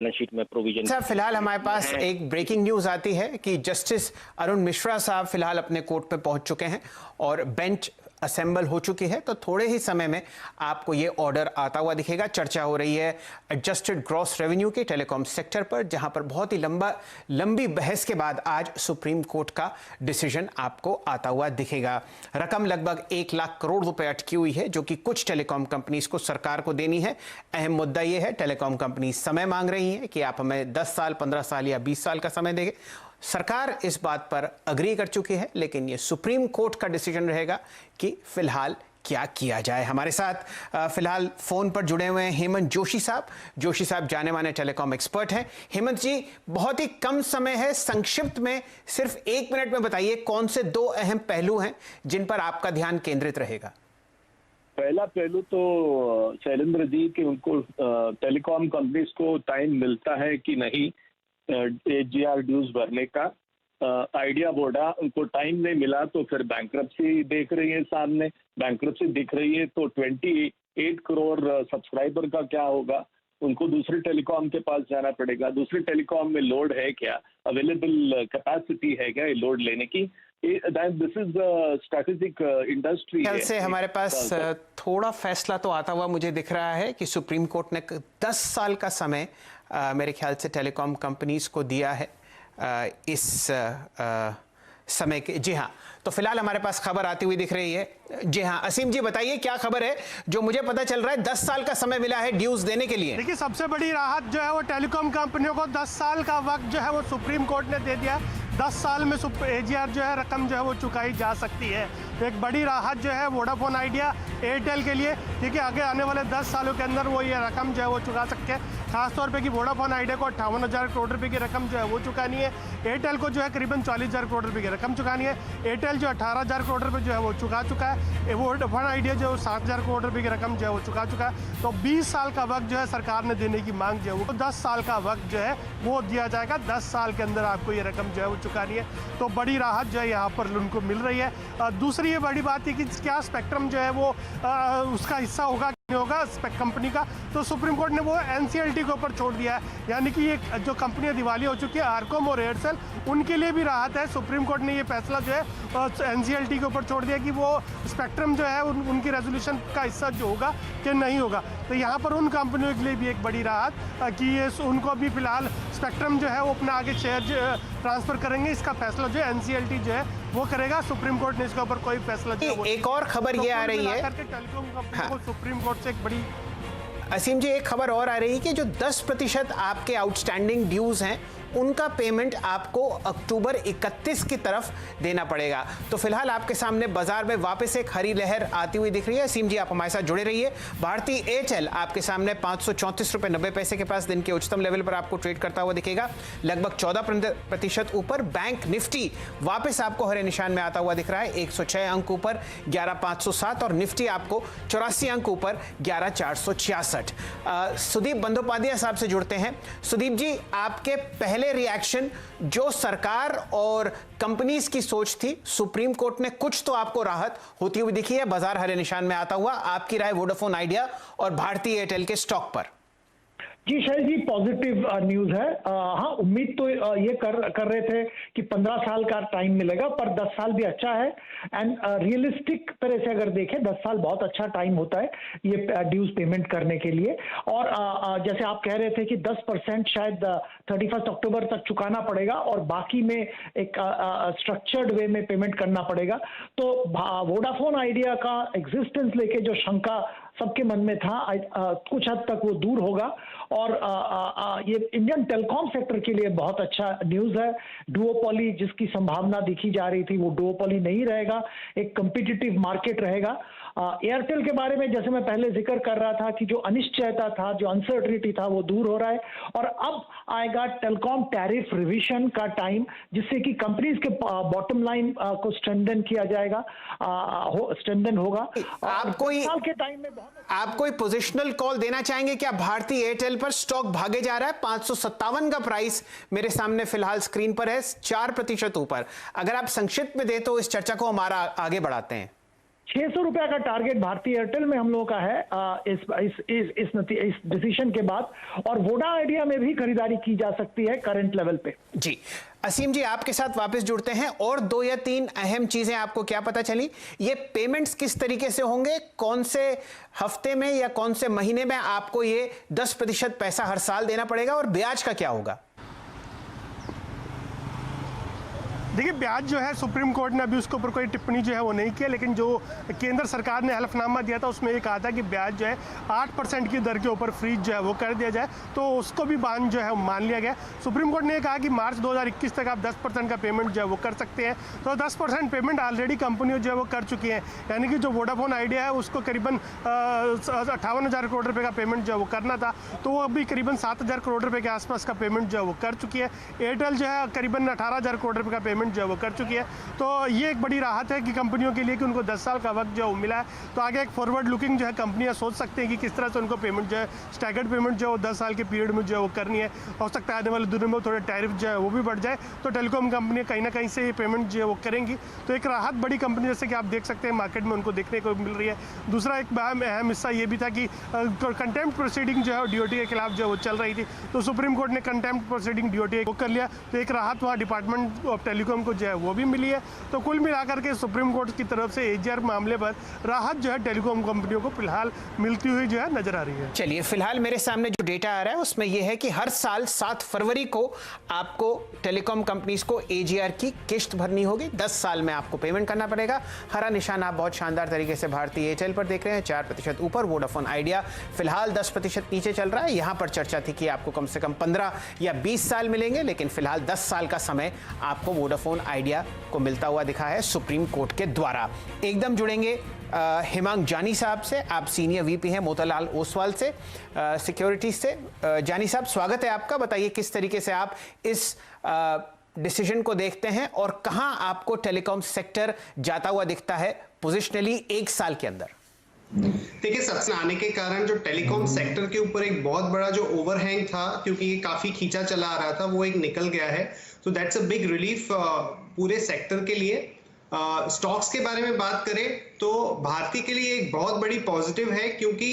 Balance sheet में provision. Sir फिलहाल हमारे पास एक ब्रेकिंग न्यूज आती है कि जस्टिस अरुण मिश्रा साहब फिलहाल अपने कोर्ट पे पहुंच चुके हैं और बेंच असेंबल हो चुकी है, तो थोड़े ही समय में आपको ये ऑर्डर आता हुआ दिखेगा। चर्चा हो रही है एडजस्टेड ग्रॉस रेवेन्यू के टेलीकॉम सेक्टर पर, जहां पर बहुत ही लंबी बहस के बाद आज सुप्रीम कोर्ट का डिसीजन आपको आता हुआ दिखेगा। रकम लगभग 1 लाख करोड़ रुपए अटकी हुई है, जो कि कुछ टेलीकॉम कंपनीज को सरकार को देनी है। अहम मुद्दा यह है, टेलीकॉम कंपनी समय मांग रही है कि आप हमें 10 साल, 15 साल या 20 साल का समय देंगे। सरकार इस बात पर अग्री कर चुकी है, लेकिन ये सुप्रीम कोर्ट का डिसीजन रहेगा कि फिलहाल क्या किया जाए। हमारे साथ फिलहाल फोन पर जुड़े हुए हैं हेमंत जोशी साहब। जोशी साहब जाने माने टेलीकॉम एक्सपर्ट हैं। हेमंत जी, बहुत ही कम समय है, संक्षिप्त में सिर्फ 1 मिनट में बताइए कौन से 2 अहम पहलू हैं जिन पर आपका ध्यान केंद्रित रहेगा। पहला पहलू तो शैलेंद्र जी कि उनको टेलीकॉम कंपनीज को टाइम मिलता है कि नहीं AGR ड्यूज भरने का। आइडिया बोर्डा उनको टाइम नहीं मिला तो फिर बैंक्रप्सी देख रही है, सामने बैंक्रप्सी दिख रही है, तो 28 करोड़ सब्सक्राइबर का क्या होगा। उनको दूसरे टेलीकॉम के पास जाना पड़ेगा। दूसरे टेलीकॉम में लोड है क्या, अवेलेबल कैपेसिटी है क्या लोड लेने की। This is strategic industry. कल से हमारे पास थोड़ा फैसला तो आता हुआ मुझे दिख रहा है कि सुप्रीम कोर्ट ने 10 साल का समय मेरे ख्याल से टेलीकॉम कंपनीज को दिया है इस समय के। जी हाँ, तो फिलहाल हमारे पास खबर आती हुई दिख रही है। जी हाँ, असीम जी बताइए क्या खबर है। जो मुझे पता चल रहा है 10 साल का समय मिला है ड्यूज देने के लिए। देखिए, सबसे बड़ी राहत जो है वो टेलीकॉम कंपनियों को 10 साल का वक्त जो है वो सुप्रीम कोर्ट ने दे दिया। 10 साल में AGR जो है रकम जो है वो चुकाई जा सकती है। एक बड़ी राहत जो है वोडाफोन आइडिया, एयरटेल के लिए, क्योंकि आगे आने वाले 10 सालों के अंदर वो ये रकम जो है वो चुका सकते हैं। खासतौर पे कि वोडाफोन आइडिया को 58,000 करोड़ रुपए की रकम जो है वो चुकानी है। एयरटेल को जो है करीबन 40,000 करोड़ रुपए की रकम चुकानी है। एयरटेल जो 18,000 करोड़ रुपए जो है वो चुका चुका है। वोडाफोन आइडिया जो 7,000 करोड़ रुपए की रकम जो है वो चुका चुका है। तो 20 साल का वक्त जो है सरकार ने देने की मांग जो है वो 10 साल का वक्त जो है वो दिया जाएगा। 10 साल के अंदर आपको ये रकम जो है वो चुकानी है। तो बड़ी राहत जो है यहाँ पर उनको मिल रही है। दूसरी ये बड़ी बात है कि क्या स्पेक्ट्रम जो है वो उसका हिस्सा होगा होगा कंपनी का, तो सुप्रीम कोर्ट ने वो NCLT के ऊपर छोड़ दिया है। यानी कि ये जो कंपनियां दिवालिया हो चुकी है, आरकॉम और एयरसेल, उनके लिए भी राहत है। सुप्रीम कोर्ट ने ये फैसला जो है NCLT के ऊपर छोड़ दिया कि वो स्पेक्ट्रम जो है उनकी रेजोल्यूशन का हिस्सा जो होगा कि नहीं होगा। तो यहाँ पर उन कंपनियों के लिए भी एक बड़ी राहत कि ये उनको भी फिलहाल स्पेक्ट्रम जो है वो अपना आगे शेयर ट्रांसफर करेंगे। इसका फैसला जो है NCLT जो है वो करेगा। सुप्रीम कोर्ट ने इसके ऊपर कोई फैसला जो है एक और खबर ये आ रही है टेलीकॉम कंपनी को सुप्रीम कोर्ट से एक बड़ी। असीम जी, एक खबर और आ रही है कि जो 10% आपके आउटस्टैंडिंग ड्यूज हैं उनका पेमेंट आपको अक्टूबर 31 की तरफ देना पड़ेगा। तो फिलहाल आपके सामने बाजार में वापस एक हरी लहर आती हुई दिख रही है। असीम जी, आप हमारे साथ जुड़े रहिए। भारतीय एयरटेल आपके सामने 534 रुपए 90 पैसे के पास दिन के उच्चतम लेवल पर आपको ट्रेड करता हुआ दिखेगा, लगभग 14% ऊपर। बैंक निफ्टी वापस आपको हरे निशान में आता हुआ दिख रहा है, 106 अंक ऊपर 11,507, और निफ्टी आपको 84 अंक ऊपर 11,466। सुदीप बंदोपाध्याय साहब से जुड़ते हैं। सुदीप जी, आपके पहले रिएक्शन, जो सरकार और कंपनीज की सोच थी, सुप्रीम कोर्ट ने कुछ तो आपको राहत होती हुई दिखी है, बाजार हरे निशान में आता हुआ। आपकी राय वोडाफोन आइडिया और भारतीय एयरटेल के स्टॉक पर? जी शायद जी, पॉजिटिव न्यूज है। हाँ, उम्मीद तो ये कर रहे थे कि 15 साल का टाइम मिलेगा, पर 10 साल भी अच्छा है। एंड रियलिस्टिक तरह से अगर देखें, 10 साल बहुत अच्छा टाइम होता है ये ड्यूज पेमेंट करने के लिए। और जैसे आप कह रहे थे कि 10% शायद 31 अक्टूबर तक चुकाना पड़ेगा और बाकी में एक स्ट्रक्चर्ड वे में पेमेंट करना पड़ेगा। तो वोडाफोन आइडिया का एग्जिस्टेंस लेके जो शंका सबके मन में था, कुछ हद तक वो दूर होगा। और ये इंडियन टेलीकॉम सेक्टर के लिए बहुत अच्छा न्यूज है। डुओपोली जिसकी संभावना दिखी जा रही थी, वो डुओपोली नहीं रहेगा, एक कम्पिटिटिव मार्केट रहेगा। एयरटेल के बारे में जैसे मैं पहले जिक्र कर रहा था कि जो अनिश्चयता था, जो अनसर्टिनिटी था, वो दूर हो रहा है। और अब आएगा टेलीकॉम टैरिफ रिवीजन का टाइम, जिससे कि कंपनीज के बॉटम लाइन को स्ट्रेंथन किया जाएगा, स्ट्रेंथन होगा। आप कोई साल के टाइम में आप कोई पोजिशनल कॉल देना चाहेंगे क्या? भारतीय एयरटेल पर स्टॉक भागे जा रहा है, 557 का प्राइस मेरे सामने फिलहाल स्क्रीन पर है, 4% ऊपर। अगर आप संक्षिप्त में दे तो इस चर्चा को हमारा आगे बढ़ाते हैं। 600 रुपया का टारगेट भारतीय एयरटेल में हम लोगों का है इस डिसीजन के बाद, और वोडा आइडिया में भी खरीदारी की जा सकती है करंट लेवल पे। जी असीम जी, आपके साथ वापस जुड़ते हैं और 2 या 3 अहम चीजें आपको क्या पता चली? ये पेमेंट्स किस तरीके से होंगे, कौन से हफ्ते में या कौन से महीने में आपको ये 10% पैसा हर साल देना पड़ेगा और ब्याज का क्या होगा? देखिए, ब्याज जो है सुप्रीम कोर्ट ने अभी उसके ऊपर कोई टिप्पणी जो है वो नहीं किया, लेकिन जो केंद्र सरकार ने हलफनामा दिया था उसमें ये कहा था कि ब्याज जो है 8% की दर के ऊपर फ्रीज जो है वो कर दिया जाए, तो उसको भी बांध जो है मान लिया गया। सुप्रीम कोर्ट ने कहा कि मार्च 2021 तक आप 10% का पेमेंट जो है वो कर सकते हैं, तो 10% पेमेंट ऑलरेडी कंपनियों जो है वो कर चुकी हैं। यानी कि जो वोडाफोन आइडिया है उसको करीबन 58,000 करोड़ रुपये का पेमेंट जो है वो करना था, तो वो अभी करीबन 7,000 करोड़ रुपये के आसपास का पेमेंट जो है वो कर चुकी है। एयरटेल जो है करीबन 18,000 करोड़ रुपये का पेमेंट जो है वो कर चुकी है। तो ये एक बड़ी राहत है कि कंपनियों के लिए कि उनको 10 साल का वक्त जो मिला है, तो आगे एक फॉरवर्ड लुकिंग जो है कंपनियां सोच सकते हैं कि किस तरह से उनको पेमेंट जो है स्टैगर्ड पेमेंट जो है 10 साल के पीरियड में जो है वो करनी है। हो सकता है आने वाले दिनों में थोड़े टैरिफ जो है वो भी बढ़ जाए, तो टेलीकॉम कंपनियां कहीं ना कहीं से ये पेमेंट जो है वो करेंगी। तो एक राहत बड़ी कंपनी जैसे कि आप देख सकते हैं मार्केट में उनको देखने को मिल रही है। दूसरा एक अहम हिस्सा ये भी था कि कंटेम्प्ट प्रोसीडिंग जो है डीओटी के खिलाफ जो है वो चल रही थी, तो सुप्रीम कोर्ट ने कंटेम्प्ट प्रोसीडिंग डीओटी को कर लिया, तो एक राहत वहाँ डिपार्टमेंट ऑफ टेलीकॉम को जो है वो भी मिली है। तो कुल मिलाकर के सुप्रीम कोर्ट की तरफ से एजीआर मामले पर राहत जो है टेलीकॉम कंपनियों को फिलहाल मिलती हुई जो है नजर आ रही है। चलिए, फिलहाल मेरे सामने जो डेटा आ रहा है उसमें यह है कि हर साल 7 फरवरी को आपको टेलीकॉम कंपनीज को एजीआर की किश्त भरनी होगी। 10 साल में आपको पेमेंट करना पड़ेगा। हरा निशान आप बहुत शानदार तरीके से भारतीय एयरटेल पर देख रहे हैं, 4% ऊपर। वोडाफोन आइडिया फिलहाल 10% नीचे चल रहा है। यहां पर चर्चा थी कि आपको कम से कम 15 या 20 साल मिलेंगे, लेकिन फिलहाल 10 साल का समय आपको वोडाफोन आइडिया को मिलता हुआ दिखा है सुप्रीम कोर्ट के द्वारा। एकदम जुड़ेंगे हिमांग जानी साहब से। आप सीनियर वीपी हैं मोतीलाल ओसवाल से सिक्योरिटीज से। जानी साहब, स्वागत है आपका। बताइए किस तरीके से आप इस डिसीजन को देखते हैं और कहां आपको टेलीकॉम सेक्टर जाता हुआ दिखता है पोजिशनली 1 साल के अंदर? देखिए, सत्य आने के कारण जो टेलीकॉम सेक्टर के ऊपर एक बहुत बड़ा जो ओवरहैंग था, क्योंकि ये काफी खींचा चला आ रहा था, वो एक निकल गया है। तो दैट्स अ बिग रिलीफ पूरे सेक्टर के लिए। स्टॉक्स के बारे में बात करें तो भारती के लिए एक बहुत बड़ी पॉजिटिव है, क्योंकि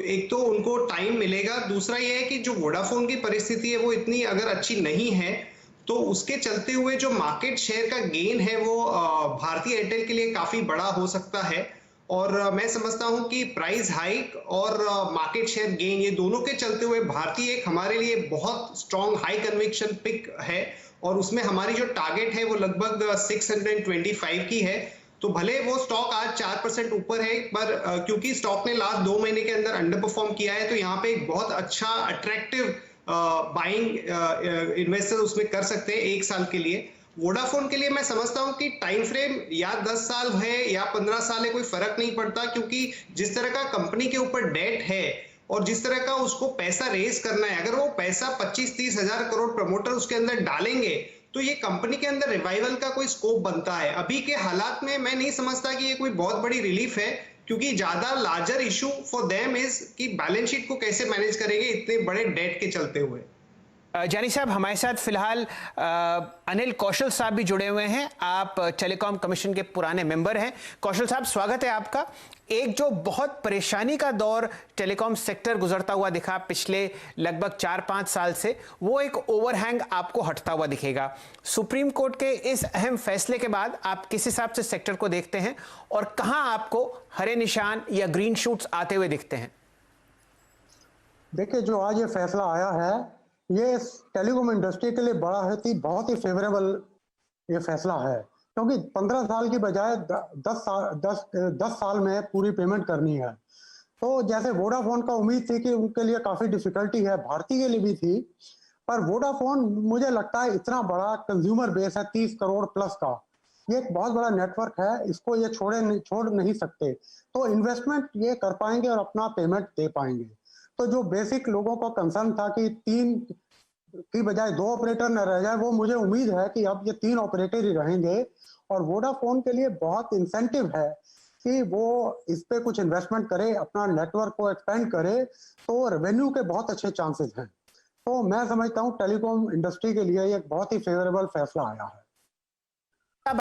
एक तो उनको टाइम मिलेगा, दूसरा ये है कि जो वोडाफोन की परिस्थिति है वो इतनी अगर अच्छी नहीं है, तो उसके चलते हुए जो मार्केट शेयर का गेन है वो भारतीय एयरटेल के लिए काफी बड़ा हो सकता है। और मैं समझता हूं कि प्राइस हाइक और मार्केट शेयर गेन, ये दोनों के चलते हुए भारतीय एक हमारे लिए बहुत स्ट्रॉन्ग हाई कन्विक्शन पिक है, और उसमें हमारी जो टारगेट है वो लगभग 625 की है। तो भले वो स्टॉक आज 4% ऊपर है, पर क्योंकि स्टॉक ने लास्ट 2 महीने के अंदर अंडर परफॉर्म किया है, तो यहाँ पे एक बहुत अच्छा अट्रैक्टिव बाइंग इन्वेस्टर उसमें कर सकते हैं 1 साल के लिए। वोडाफोन के लिए मैं समझता हूं कि टाइम फ्रेम या 10 साल है या 15 साल है, कोई फर्क नहीं पड़ता, क्योंकि जिस तरह का कंपनी के ऊपर डेट है और जिस तरह का उसको पैसा रेज करना है, अगर वो पैसा 25-30 हजार करोड़ प्रमोटर उसके अंदर डालेंगे, तो ये कंपनी के अंदर रिवाइवल का कोई स्कोप बनता है। अभी के हालात में मैं नहीं समझता कि ये कोई बहुत बड़ी रिलीफ है, क्योंकि ज्यादा larger issue for them is कि बैलेंस शीट को कैसे मैनेज करेंगे इतने बड़े डेट के चलते हुए। जानी साहब, हमारे साथ फिलहाल अनिल कौशल साहब भी जुड़े हुए हैं। आप टेलीकॉम कमीशन के पुराने मेंबर हैं। कौशल साहब, स्वागत है आपका। एक जो बहुत परेशानी का दौर टेलीकॉम सेक्टर गुजरता हुआ दिखा पिछले लगभग 4-5 साल से, वो एक ओवरहैंग आपको हटता हुआ दिखेगा। सुप्रीम कोर्ट के इस अहम फैसले के बाद आप किस हिसाब से सेक्टर को देखते हैं और कहां आपको हरे निशान या ग्रीन शूट्स आते हुए दिखते हैं? देखिए, जो आज ये फैसला आया है, ये टेलीकॉम इंडस्ट्री के लिए बहुत ही फेवरेबल ये फैसला है, क्योंकि 15 साल की बजाय 10 साल में पूरी पेमेंट करनी है। तो जैसे वोडाफोन का उम्मीद थी कि उनके लिए काफी डिफिकल्टी है, भारती के लिए भी थी, पर वोडाफोन मुझे लगता है इतना बड़ा कंज्यूमर बेस है 30 करोड़ प्लस का, ये एक बहुत बड़ा नेटवर्क है, इसको ये छोड़ नहीं सकते। तो इन्वेस्टमेंट ये कर पाएंगे और अपना पेमेंट दे पाएंगे। तो जो बेसिक लोगों का कंसर्न था कि 3 की बजाय 2 ऑपरेटर न रह जाए, वो मुझे उम्मीद है कि अब ये 3 ऑपरेटर ही रहेंगे। और वोडाफोन के लिए बहुत इंसेंटिव है कि वो इस पे कुछ इन्वेस्टमेंट करे, अपना नेटवर्क को एक्सपेंड करे, तो रेवेन्यू के बहुत अच्छे चांसेस हैं। तो मैं समझता हूँ टेलीकॉम इंडस्ट्री के लिए एक बहुत ही फेवरेबल फैसला आया है।